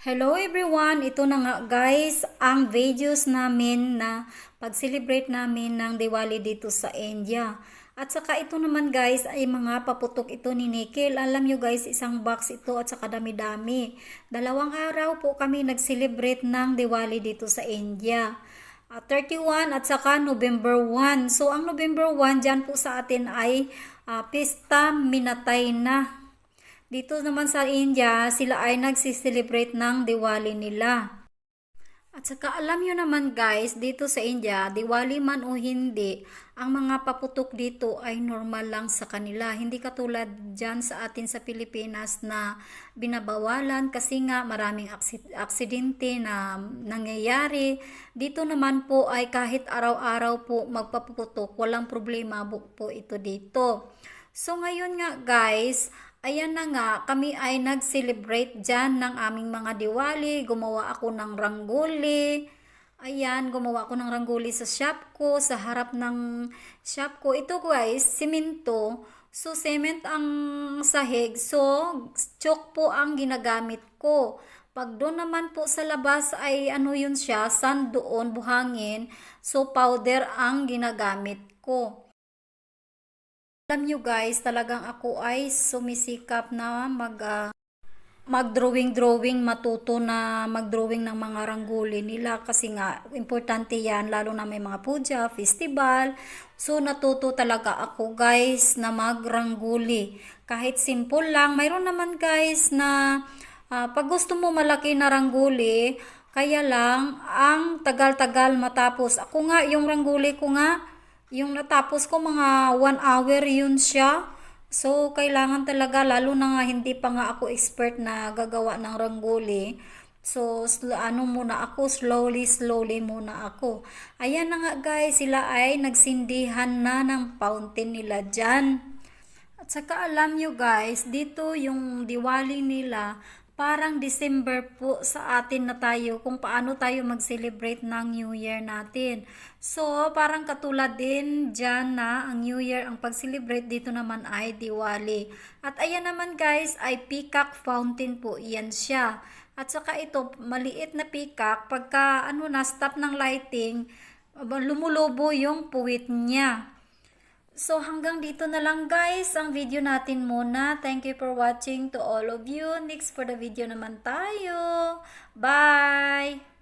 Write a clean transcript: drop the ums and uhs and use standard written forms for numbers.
Hello everyone! Ito na nga guys, ang videos namin na pag-celebrate namin ng Diwali dito sa India. At saka ito naman guys ay mga paputok ito ni Nikhil. Alam nyo guys, isang box ito at saka dami-dami. 2 araw po kami nag-celebrate ng Diwali dito sa India. 31 at saka November 1. So ang November 1 dyan po sa atin ay Pista Minatay na. Dito naman sa India, sila ay nagsiselebrate ng Diwali nila. At saka alam nyo naman guys, dito sa India, Diwali man o hindi, ang mga paputok dito ay normal lang sa kanila. Hindi katulad dyan sa atin sa Pilipinas na binabawalan kasi nga maraming aksidente na nangyayari. Dito naman po ay kahit araw-araw po magpaputok, walang problema po ito dito. So ngayon nga guys, ayan na nga, kami ay nag-celebrate dyan ng aming mga Diwali. Gumawa ako ng ranggoli. Ayan, gumawa ako ng ranggoli sa shop ko, sa harap ng shop ko. Ito guys, simento. So, cement ang sahig. So, chalk po ang ginagamit ko. Pag doon naman po sa labas ay ano yun siya, sand doon, buhangin. So, powder ang ginagamit ko. Alam nyo guys, talagang ako ay sumisikap na mag-drawing, matuto na mag-drawing ng mga ranggoli nila kasi nga importante yan lalo na may mga puja, festival. So natuto talaga ako guys na mag-ranggoli. Kahit simple lang, mayroon naman guys na pag gusto mo malaki na ranggoli, kaya lang ang tagal-tagal matapos. Ako nga, yung ranggoli ko nga, yung natapos ko mga 1 hour yun siya. So, kailangan talaga, lalo na nga hindi pa nga ako expert na gagawa ng ranggoli. So, ano muna ako, slowly muna ako. Ayan na nga guys, sila ay nagsindihan na ng fountain nila dyan. At saka alam nyo guys, dito yung Diwali nila, parang December po sa atin na tayo kung paano tayo mag-celebrate ng New Year natin. So, parang katulad din dyan na ang New Year, ang pag-celebrate dito naman ay Diwali. At ayan naman guys, ay peacock fountain po. Yan siya. At saka ito, maliit na peacock, pagka stop ng lighting, lumulobo yung puwit niya. So hanggang dito na lang guys ang video natin muna. Thank you for watching to all of you. Next for the video naman tayo. Bye!